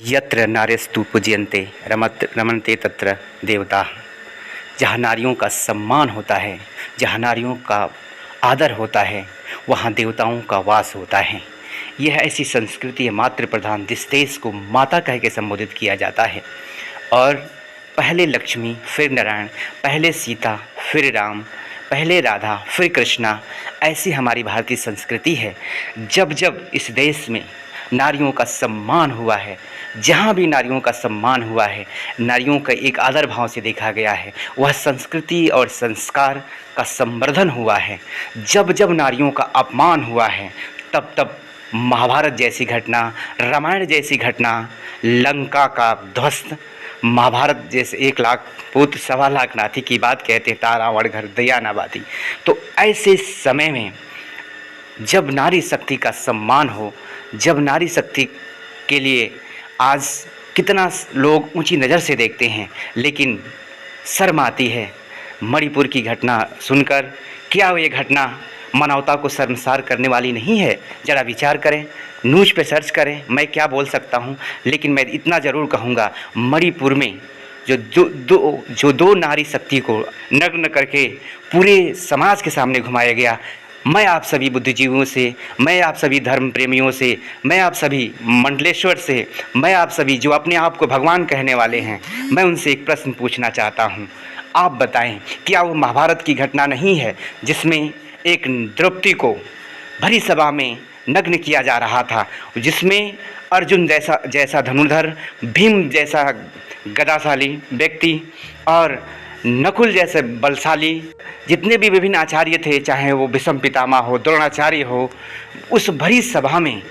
यत्र नार्यस्तु पूज्यन्ते रमन्ते तत्र देवता। जहाँ नारियों का सम्मान होता है, जहाँ नारियों का आदर होता है, वहाँ देवताओं का वास होता है। यह ऐसी संस्कृति है मातृ प्रधान, जिस देश को माता कह के संबोधित किया जाता है। और पहले लक्ष्मी, फिर नारायण, पहले सीता, फिर राम, पहले राधा, फिर कृष्णा, ऐसी हमारी भारतीय संस्कृति है। जब जब इस देश में नारियों का सम्मान हुआ है, जहाँ भी नारियों का सम्मान हुआ है, नारियों का एक आदर भाव से देखा गया है, वह संस्कृति और संस्कार का संवर्धन हुआ है। जब जब नारियों का अपमान हुआ है, तब तब महाभारत जैसी घटना, रामायण जैसी घटना, लंका का ध्वस्त, महाभारत जैसे 1 लाख पुत्र 1.25 लाख नाथी की बात कहते तारा वड़ घर दया ना बाती। तो ऐसे समय में जब नारी शक्ति का सम्मान हो, जब नारी शक्ति के लिए आज कितना लोग ऊंची नज़र से देखते हैं, लेकिन शर्म आती है मणिपुर की घटना सुनकर। क्या ये घटना मानवता को शर्मसार करने वाली नहीं है? ज़रा विचार करें, न्यूज़ पे सर्च करें। मैं क्या बोल सकता हूँ, लेकिन मैं इतना ज़रूर कहूँगा, मणिपुर में जो दो नारी शक्ति को नग्न करके पूरे समाज के सामने घुमाया गया। मैं आप सभी बुद्धिजीवियों से, मैं आप सभी धर्म प्रेमियों से, मैं आप सभी मंडलेश्वर से, मैं आप सभी जो अपने आप को भगवान कहने वाले हैं, मैं उनसे एक प्रश्न पूछना चाहता हूं। आप बताएं, क्या वो महाभारत की घटना नहीं है जिसमें एक द्रौपदी को भरी सभा में नग्न किया जा रहा था, जिसमें अर्जुन जैसा धनुर्धर, भीम जैसा गदाशाली व्यक्ति और नकुल जैसे बलशाली जितने भी विभिन्न आचार्य थे, चाहे वो भीष्म पितामह हो, द्रोणाचार्य हो, उस भरी सभा में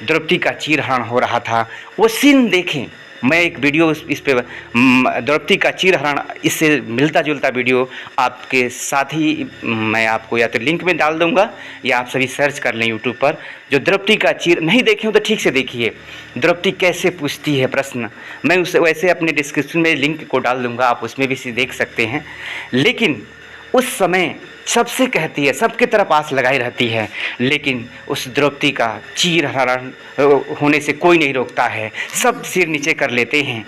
द्रौपदी का चीरहरण हो रहा था। वो सीन देखें। मैं एक वीडियो इस पे द्रौपदी का चीरहरण, इससे मिलता जुलता वीडियो आपके साथ ही मैं आपको या तो लिंक में डाल दूंगा या आप सभी सर्च कर लें यूट्यूब पर। जो द्रौपदी का चीर नहीं देखे हो तो ठीक से देखिए, द्रौपदी कैसे पूछती है प्रश्न। मैं उसे वैसे अपने डिस्क्रिप्शन में लिंक को डाल दूंगा, आप उसमें भी देख सकते हैं। लेकिन उस समय सबसे कहती है, सबके तरफ आस लगाई रहती है, लेकिन उस द्रौपदी का चीरहरण होने से कोई नहीं रोकता है। सब सिर नीचे कर लेते हैं।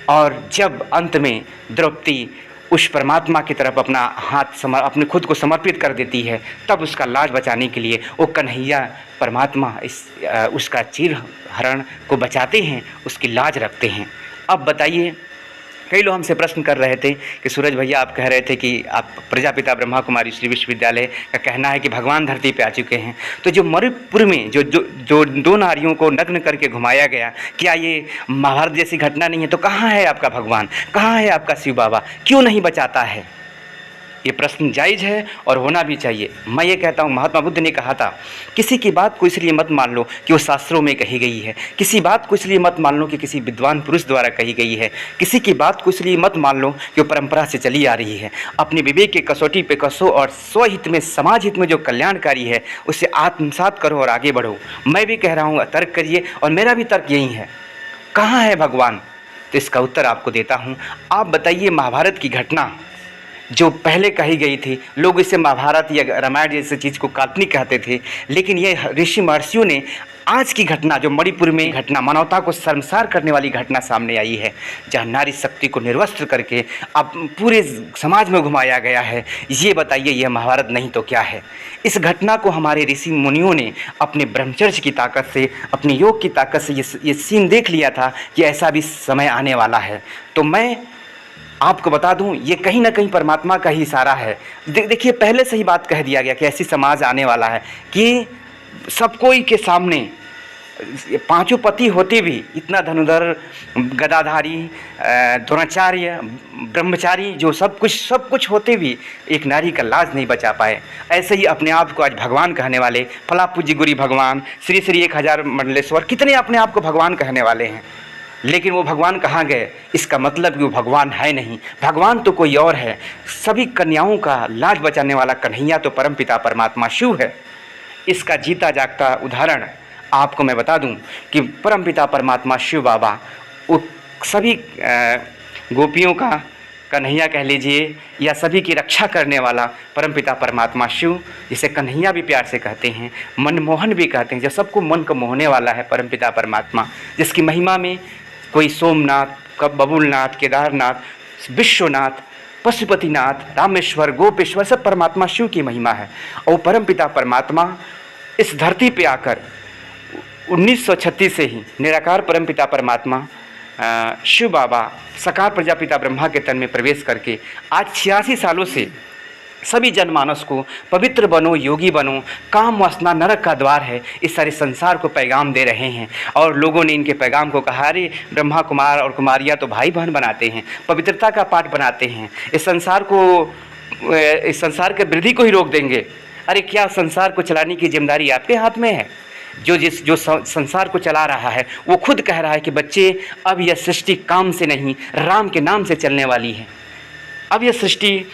और जब अंत में द्रौपदी उस परमात्मा की तरफ अपना हाथ अपने खुद को समर्पित कर देती है, तब उसका लाज बचाने के लिए वो कन्हैया परमात्मा उसका चीरहरण को बचाते हैं, उसकी लाज रखते हैं। अब बताइए, कई लोग हमसे प्रश्न कर रहे थे कि सूरज भैया, आप कह रहे थे कि आप प्रजापिता ब्रह्मा कुमारी श्री विश्वविद्यालय का कहना है कि भगवान धरती पे आ चुके हैं। तो जो मणिपुर में जो 2 नारियों को नग्न करके घुमाया गया, क्या ये महाभारत जैसी घटना नहीं है? तो कहाँ है आपका भगवान, कहाँ है आपका शिव बाबा, क्यों नहीं बचाता है? ये प्रश्न जायज़ है और होना भी चाहिए। मैं ये कहता हूँ, महात्मा बुद्ध ने कहा था, किसी की बात को इसलिए मत मान लो कि वो शास्त्रों में कही गई है, किसी बात को इसलिए मत मान लो कि किसी विद्वान पुरुष द्वारा कही गई है, किसी की बात को इसलिए मत मान लो कि वो परंपरा से चली आ रही है। अपने विवेक के कसौटी पे कसो और स्वहित में, समाज हित में जो कल्याणकारी है उसे आत्मसात करो और आगे बढ़ो। मैं भी कह रहा हूँ, तर्क करिए, और मेरा भी तर्क यही है। कहाँ है भगवान? तो इसका उत्तर आपको देता हूँ। आप बताइए, महाभारत की घटना जो पहले कही गई थी, लोग इसे महाभारत या रामायण जैसी चीज़ को काल्पनिक कहते थे, लेकिन ये ऋषि महर्षियों ने आज की घटना, जो मणिपुर में घटना, मानवता को शर्मसार करने वाली घटना सामने आई है, जहाँ नारी शक्ति को निर्वस्त्र करके अब पूरे समाज में घुमाया गया है, ये बताइए, यह महाभारत नहीं तो क्या है? इस घटना को हमारे ऋषि मुनियों ने अपने ब्रह्मचर्य की ताकत से, अपने योग की ताकत से ये सीन देख लिया था कि ऐसा भी समय आने वाला है। तो मैं आपको बता दूं, ये कहीं ना कहीं परमात्मा का ही इशारा है। देखिए, पहले से ही बात कह दिया गया कि ऐसी समाज आने वाला है कि सब कोई के सामने 5 पति होते भी इतना धनुधर, गदाधारी, द्रोणाचार्य, ब्रह्मचारी, जो सब कुछ होते भी एक नारी का लाज नहीं बचा पाए। ऐसे ही अपने आप को आज भगवान कहने वाले फला पूज्य गुरी भगवान, श्री श्री 1000 मंडलेश्वर, कितने अपने आप को भगवान कहने वाले हैं, लेकिन वो भगवान कहाँ गए? इसका मतलब कि वो भगवान है नहीं, भगवान तो कोई और है। सभी कन्याओं का लाज बचाने वाला कन्हैया तो परमपिता परमात्मा शिव है। इसका जीता जागता उदाहरण आपको मैं बता दूं कि परमपिता परमात्मा शिव बाबा वो सभी गोपियों का कन्हैया कह लीजिए, या सभी की रक्षा करने वाला परमपिता परमात्मा शिव, जिसे कन्हैया भी प्यार से कहते हैं, मनमोहन भी कहते हैं, जो सबको मन को मोहने वाला है परमपिता परमात्मा, जिसकी महिमा में कोई सोमनाथ, कब बबुलनाथ, केदारनाथ, विश्वनाथ, पशुपतिनाथ, रामेश्वर, गोपेश्वर, सब परमात्मा शिव की महिमा है। और परमपिता परमात्मा इस धरती पे आकर 1936 से ही निराकार परमपिता परमात्मा शिव बाबा साकार प्रजापिता ब्रह्मा के तन में प्रवेश करके आज 86 सालों से सभी जनमानस को पवित्र बनो, योगी बनो, काम वासना नरक का द्वार है, इस सारे संसार को पैगाम दे रहे हैं। और लोगों ने इनके पैगाम को कहा, अरे ब्रह्मा कुमार और कुमारियाँ तो भाई बहन बनाते हैं, पवित्रता का पाठ बनाते हैं, इस संसार के वृद्धि को ही रोक देंगे। अरे क्या संसार को चलाने की जिम्मेदारी आपके हाथ में है? जो संसार को चला रहा है वो खुद कह रहा है कि बच्चे, अब यह सृष्टि काम से नहीं राम के नाम से चलने वाली है। अब यह सृष्टि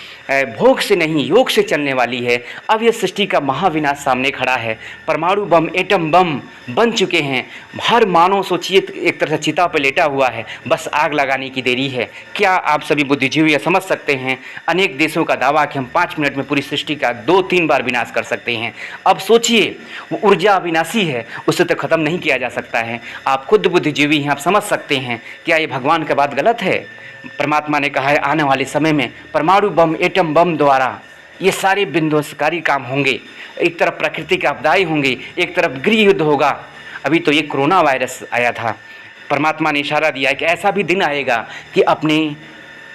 भोग से नहीं योग से चलने वाली है। अब यह सृष्टि का महाविनाश सामने खड़ा है। परमाणु बम, एटम बम बन चुके हैं। हर मानव सोचिए एक तरह से चिता पर लेटा हुआ है, बस आग लगाने की देरी है। क्या आप सभी बुद्धिजीवी यह समझ सकते हैं? अनेक देशों का दावा कि हम 5 मिनट में पूरी सृष्टि का 2-3 बार विनाश कर सकते हैं। अब सोचिए, वो ऊर्जा अविनाशी है, उसे तो ख़त्म नहीं किया जा सकता है। आप खुद बुद्धिजीवी हैं, आप समझ सकते हैं। क्या ये भगवान की बात गलत है? परमात्मा ने कहा है आने वाले समय में परमाणु बम, एटम बम द्वारा ये सारे विध्वंसकारी काम होंगे। एक तरफ प्राकृतिक आपदाएं होंगी, एक तरफ गृह युद्ध होगा। अभी तो ये कोरोना वायरस आया था, परमात्मा ने इशारा दिया है कि ऐसा भी दिन आएगा कि अपने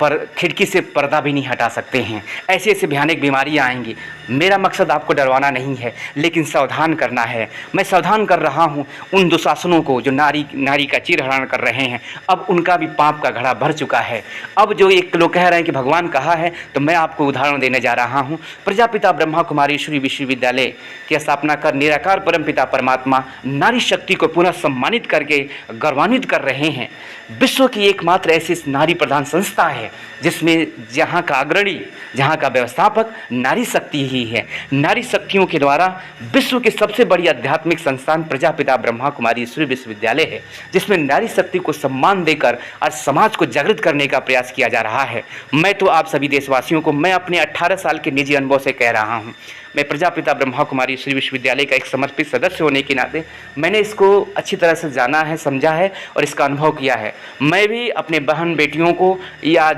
पर खिड़की से पर्दा भी नहीं हटा सकते हैं। ऐसे ऐसे भयानक बीमारियां आएंगी। मेरा मकसद आपको डरवाना नहीं है, लेकिन सावधान करना है। मैं सावधान कर रहा हूं उन दुशासनों को जो नारी का चीरहरण कर रहे हैं। अब उनका भी पाप का घड़ा भर चुका है। अब जो एक लोग कह रहे हैं कि भगवान कहाँ है, तो मैं आपको उदाहरण देने जा रहा हूँ। प्रजापिता ब्रह्मा कुमारेश्वरी विश्वविद्यालय की स्थापना कर निराकार परमपिता परमात्मा नारी शक्ति को पुनः सम्मानित करके गौरवान्वित कर रहे हैं। विश्व की एकमात्र ऐसी नारी प्रधान संस्था है जिसमें जहाँ का अग्रणी, जहाँ का व्यवस्थापक नारी शक्ति ही है। नारी शक्तियों के द्वारा विश्व की सबसे बड़ी आध्यात्मिक संस्थान प्रजापिता ब्रह्मा कुमारी ईश्वरी विश्वविद्यालय है, जिसमें नारी शक्ति को सम्मान देकर आज समाज को जागृत करने का प्रयास किया जा रहा है। मैं तो आप सभी देशवासियों को, मैं अपने 18 साल के निजी अनुभव से कह रहा हूँ, मैं प्रजापिता ब्रह्मा कुमारी ईश्वरी विश्वविद्यालय का एक समर्पित सदस्य होने के नाते मैंने इसको अच्छी तरह से जाना है, समझा है और इसका अनुभव किया है। मैं भी अपने बहन बेटियों को या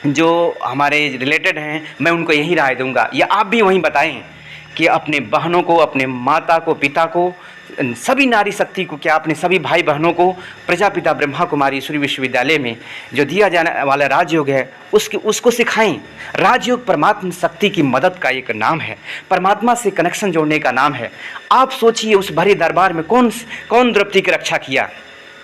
जो हमारे रिलेटेड हैं, मैं उनको यही राय दूंगा, या आप भी वहीं बताएं कि अपने बहनों को, अपने माता को, पिता को, सभी नारी शक्ति को, क्या अपने सभी भाई बहनों को प्रजापिता ब्रह्मा कुमारी ईश्वरी विश्वविद्यालय में जो दिया जाने वाला राजयोग है उसको सिखाएं। राजयोग परमात्मा शक्ति की मदद का एक नाम है, परमात्मा से कनेक्शन जोड़ने का नाम है। आप सोचिए उस भरे दरबार में कौन द्रौपदी की रक्षा किया?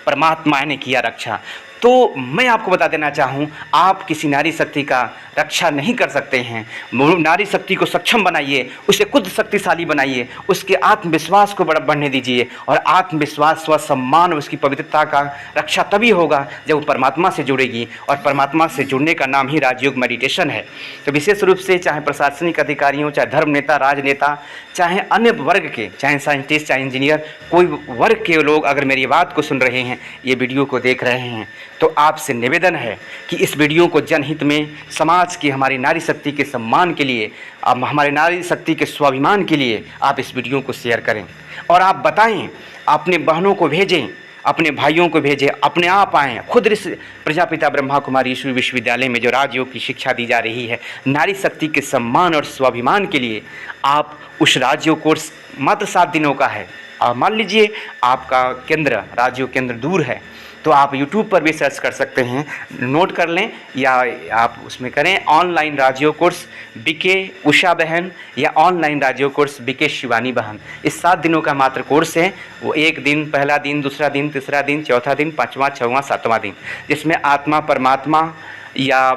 परमात्मा ने किया रक्षा। तो मैं आपको बता देना चाहूँ, आप किसी नारी शक्ति का रक्षा नहीं कर सकते हैं। नारी शक्ति को सक्षम बनाइए, उसे खुद शक्तिशाली बनाइए, उसके आत्मविश्वास को बढ़ने दीजिए। और आत्मविश्वास, स्वसम्मान, उसकी पवित्रता का रक्षा तभी होगा जब वो परमात्मा से जुड़ेगी। और परमात्मा से जुड़ने का नाम ही राजयोग मेडिटेशन है। तो विशेष रूप से चाहे प्रशासनिक अधिकारियों, चाहे धर्म नेता, राजनेता, चाहे अन्य वर्ग के, चाहे साइंटिस्ट, चाहे इंजीनियर, कोई वर्ग के लोग अगर मेरी बात को सुन रहे हैं, ये वीडियो को देख रहे हैं, तो आपसे निवेदन है कि इस वीडियो को जनहित में, समाज की, हमारी नारी शक्ति के सम्मान के लिए, हमारे नारी शक्ति के स्वाभिमान के लिए आप इस वीडियो को शेयर करें। और आप बताएं, अपने बहनों को भेजें, अपने भाइयों को भेजें, अपने आप आएँ खुद। इस प्रजापिता ब्रह्मा कुमारी ईश्वरी विश्वविद्यालय में जो राजयोग की शिक्षा दी जा रही है नारी शक्ति के सम्मान और स्वाभिमान के लिए, आप उस राजयोग कोर्स मात्र 7 दिनों का है। और मान लीजिए आपका केंद्र, राजयोग केंद्र दूर है, तो आप YouTube पर भी सर्च कर सकते हैं, नोट कर लें, या आप उसमें करें ऑनलाइन राजयोग कोर्स बीके उषा बहन या ऑनलाइन राजयोग कोर्स बीके शिवानी बहन। इस 7 दिनों का मात्र कोर्स है। वो 1 दिन, पहला दिन, दूसरा दिन, तीसरा दिन, चौथा दिन, 5वां, 6वां, 7वां दिन, जिसमें आत्मा, परमात्मा या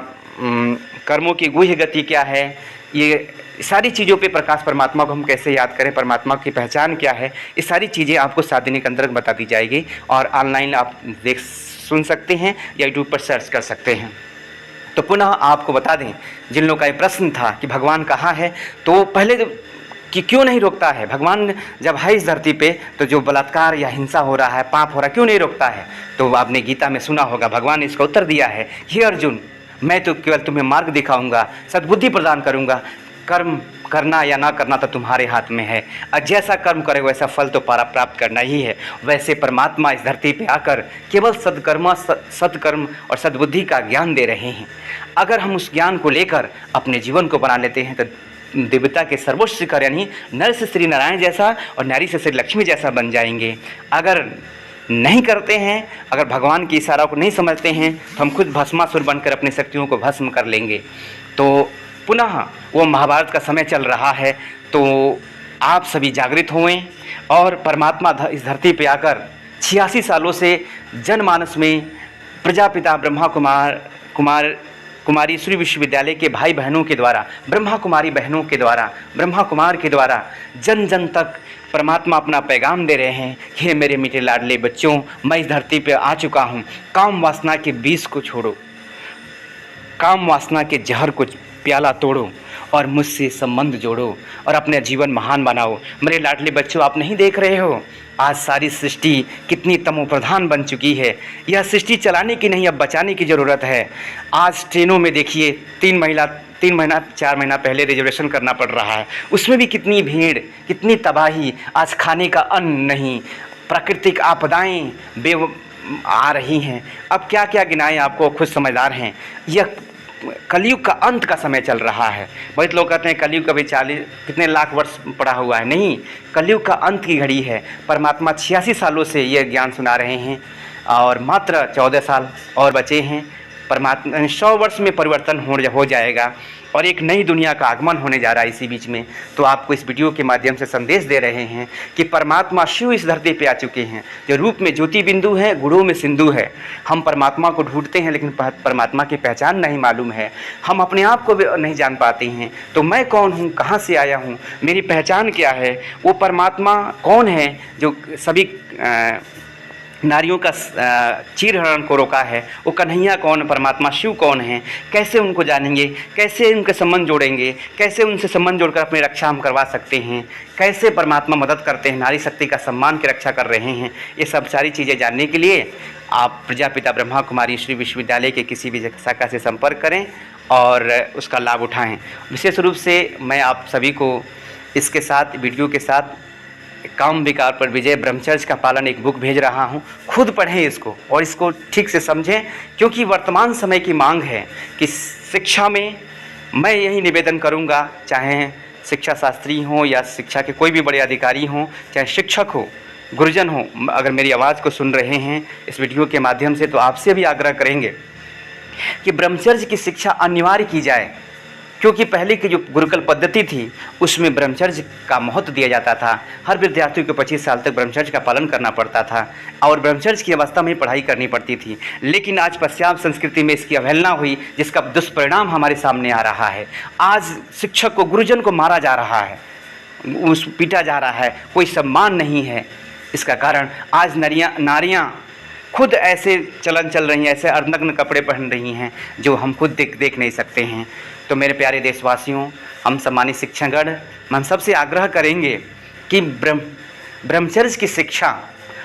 कर्मों की गुह्य गति क्या है, ये सारी चीज़ों पे, प्रकाश परमात्मा को हम कैसे याद करें, परमात्मा की पहचान क्या है, ये सारी चीज़ें आपको 7 दिन के अंदर बता दी जाएगी। और ऑनलाइन आप सुन सकते हैं या यूट्यूब पर सर्च कर सकते हैं। तो पुनः आपको बता दें, जिन लोगों का ये प्रश्न था कि भगवान कहाँ है, तो पहले कि क्यों नहीं रोकता है भगवान? जब है इस धरती पे, तो जो बलात्कार या हिंसा हो रहा है, पाप हो रहा है, क्यों नहीं रोकता है? तो आपने गीता में सुना होगा, भगवान ने इसका उत्तर दिया है, हे अर्जुन, मैं तो केवल तुम्हें मार्ग दिखाऊंगा, सद्बुद्धि प्रदान करूंगा, कर्म करना या ना करना तो तुम्हारे हाथ में है, और जैसा कर्म करे वैसा फल तो प्राप्त करना ही है। वैसे परमात्मा इस धरती पे आकर केवल सत्कर्म और सद्बुद्धि का ज्ञान दे रहे हैं। अगर हम उस ज्ञान को लेकर अपने जीवन को बना लेते हैं तो देवता के सर्वोच्च शिखर यानी नर से श्री नारायण जैसा और नारी से श्री लक्ष्मी जैसा बन जाएंगे। अगर नहीं करते हैं, अगर भगवान की इशारा को नहीं समझते हैं, तो हम खुद भस्मासुर बनकर अपनी शक्तियों को भस्म कर लेंगे। तो पुनः वो महाभारत का समय चल रहा है, तो आप सभी जागृत हुए और परमात्मा इस धरती पे आकर 86 सालों से जनमानस में प्रजापिता ब्रह्मा कुमारी श्री विश्वविद्यालय के भाई बहनों के द्वारा, ब्रह्मा कुमारी बहनों के द्वारा, ब्रह्मा कुमार के द्वारा जन जन तक परमात्मा अपना पैगाम दे रहे हैं कि हे मेरे मीठे लाडले बच्चों, मैं इस धरती पे आ चुका हूँ। काम वासना के बीज को छोड़ो, काम वासना के जहर को प्याला तोड़ो और मुझसे संबंध जोड़ो और अपने जीवन महान बनाओ। मेरे लाडले बच्चों, आप नहीं देख रहे हो आज सारी सृष्टि कितनी तमोप्रधान बन चुकी है। यह सृष्टि चलाने की नहीं, अब बचाने की ज़रूरत है। आज ट्रेनों में देखिए 3 महीना 4 महीना पहले रिजर्वेशन करना पड़ रहा है, उसमें भी कितनी भीड़, कितनी तबाही। आज खाने का अन्न नहीं, प्राकृतिक आपदाएं आ रही हैं। अब क्या क्या गिनाएं, आपको खुद समझदार हैं। यह कलयुग का अंत का समय चल रहा है। बहुत लोग कहते हैं कलयुग कभी 40 कितने लाख वर्ष पड़ा हुआ है। नहीं, कलयुग का अंत की घड़ी है। परमात्मा 86 सालों से यह ज्ञान सुना रहे हैं और मात्र 14 साल और बचे हैं। परमात्मा 100 वर्ष में परिवर्तन हो जाएगा और एक नई दुनिया का आगमन होने जा रहा है इसी बीच में। तो आपको इस वीडियो के माध्यम से संदेश दे रहे हैं कि परमात्मा शिव इस धरती पे आ चुके हैं, जो रूप में ज्योति बिंदु है, गुणों में सिंधु है। हम परमात्मा को ढूंढते हैं लेकिन परमात्मा की पहचान नहीं मालूम है, हम अपने आप को भी नहीं जान पाते हैं। तो मैं कौन हूँ, कहाँ से आया हूँ, मेरी पहचान क्या है, वो परमात्मा कौन है जो सभी नारियों का चीरहरण को रोका है, वो कन्हैया कौन, परमात्मा शिव कौन है, कैसे उनको जानेंगे, कैसे उनके संबंध जोड़ेंगे, कैसे उनसे संबंध जोड़कर अपनी रक्षा हम करवा सकते हैं, कैसे परमात्मा मदद करते हैं, नारी शक्ति का सम्मान की रक्षा कर रहे हैं। ये सब सारी चीज़ें जानने के लिए आप प्रजापिता ब्रह्मा कुमारी श्री विश्वविद्यालय के किसी भी शाखा से संपर्क करें और उसका लाभ उठाएँ। विशेष रूप से मैं आप सभी को इसके साथ, वीडियो के साथ काम विकार पर विजय ब्रह्मचर्य का पालन एक बुक भेज रहा हूं। खुद पढ़ें इसको और इसको ठीक से समझें, क्योंकि वर्तमान समय की मांग है कि शिक्षा में मैं यही निवेदन करूंगा, चाहे शिक्षा शास्त्री हों या शिक्षा के कोई भी बड़े अधिकारी हों, चाहे शिक्षक हो, गुरुजन हो, अगर मेरी आवाज़ को सुन रहे हैं इस वीडियो के माध्यम से, तो आपसे भी आग्रह करेंगे कि ब्रह्मचर्य की शिक्षा अनिवार्य की जाए। क्योंकि पहले की जो गुरुकुल पद्धति थी उसमें ब्रह्मचर्य का महत्व दिया जाता था। हर विद्यार्थी को 25 साल तक ब्रह्मचर्य का पालन करना पड़ता था और ब्रह्मचर्य की अवस्था में पढ़ाई करनी पड़ती थी। लेकिन आज पश्चात संस्कृति में इसकी अवहेलना हुई, जिसका दुष्परिणाम हमारे सामने आ रहा है। आज शिक्षक को, गुरुजन को मारा जा रहा है, पीटा जा रहा है, कोई सम्मान नहीं है। इसका कारण आज नारियाँ खुद ऐसे चलन चल रही हैं, ऐसे अर्धनग्न कपड़े पहन रही हैं जो हम खुद देख नहीं सकते हैं। तो मेरे प्यारे देशवासियों, हम सम्मानित शिक्षकगण, हम सबसे आग्रह करेंगे कि ब्रह्मचर्य की शिक्षा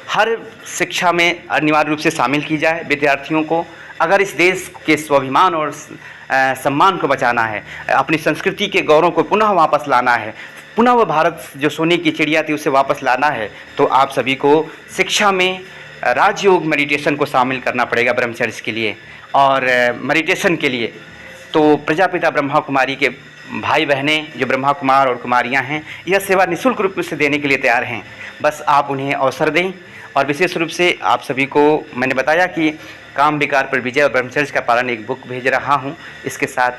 हर शिक्षा में अनिवार्य रूप से शामिल की जाए विद्यार्थियों को। अगर इस देश के स्वाभिमान और सम्मान को बचाना है, अपनी संस्कृति के गौरव को पुनः वापस लाना है, पुनः वो भारत जो सोने की चिड़िया थी उसे वापस लाना है, तो आप सभी को शिक्षा में राजयोग मेडिटेशन को शामिल करना पड़ेगा ब्रह्मचर्य के लिए। और मेडिटेशन के लिए तो प्रजापिता ब्रह्मा कुमारी के भाई बहनें जो ब्रह्मा कुमार और कुमारियां हैं, यह सेवा निःशुल्क रूप से देने के लिए तैयार हैं। बस आप उन्हें अवसर दें। और विशेष रूप से आप सभी को मैंने बताया कि काम विकार पर विजय और ब्रह्मचर्य का पालन एक बुक भेज रहा हूं। इसके साथ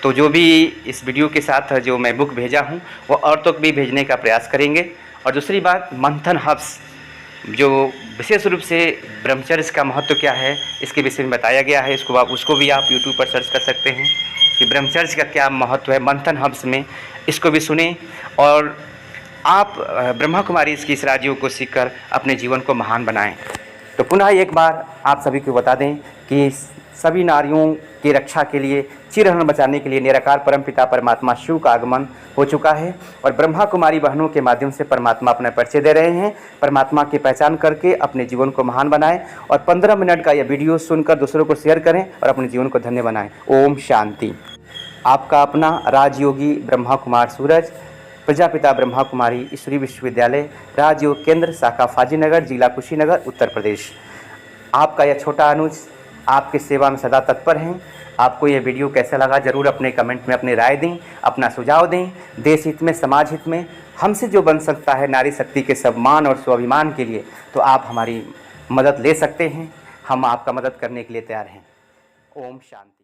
तो जो भी इस वीडियो के साथ जो मैं बुक भेजा हूं वो और तक भी भेजने का प्रयास करेंगे। और दूसरी बात, मंथन हब्स जो विशेष रूप से ब्रह्मचर्य का महत्व क्या है इसके विषय में बताया गया है, उसको भी आप YouTube पर सर्च कर सकते हैं कि ब्रह्मचर्य का क्या महत्व है मंथन हब्स में। इसको भी सुने और आप ब्रह्मा कुमारी इस राजयोग को सीखकर अपने जीवन को महान बनाएं। तो पुनः एक बार आप सभी को बता दें कि सभी नारियों की रक्षा के लिए, चिरहरण बचाने के लिए निराकार परमपिता परमात्मा शिव का आगमन हो चुका है और ब्रह्मा कुमारी बहनों के माध्यम से परमात्मा अपना परिचय दे रहे हैं। परमात्मा की पहचान करके अपने जीवन को महान बनाएं और 15 मिनट का यह वीडियो सुनकर दूसरों को शेयर करें और अपने जीवन को धन्य बनाएं। ओम शांति। आपका अपना राजयोगी ब्रह्मा कुमार सूरज, प्रजापिता ब्रह्मा कुमारी ईश्वरी विश्वविद्यालय, राजयोग केंद्र, शाखा फाजीनगर, जिला कुशीनगर, उत्तर प्रदेश। आपका यह छोटा अनुज आपकी सेवा में सदा तत्पर हैं। आपको यह वीडियो कैसा लगा ज़रूर अपने कमेंट में अपनी राय दें, अपना सुझाव दें। देश हित में, समाज हित में हमसे जो बन सकता है नारी शक्ति के सम्मान और स्वाभिमान के लिए, तो आप हमारी मदद ले सकते हैं। हम आपका मदद करने के लिए तैयार हैं। ओम शांति।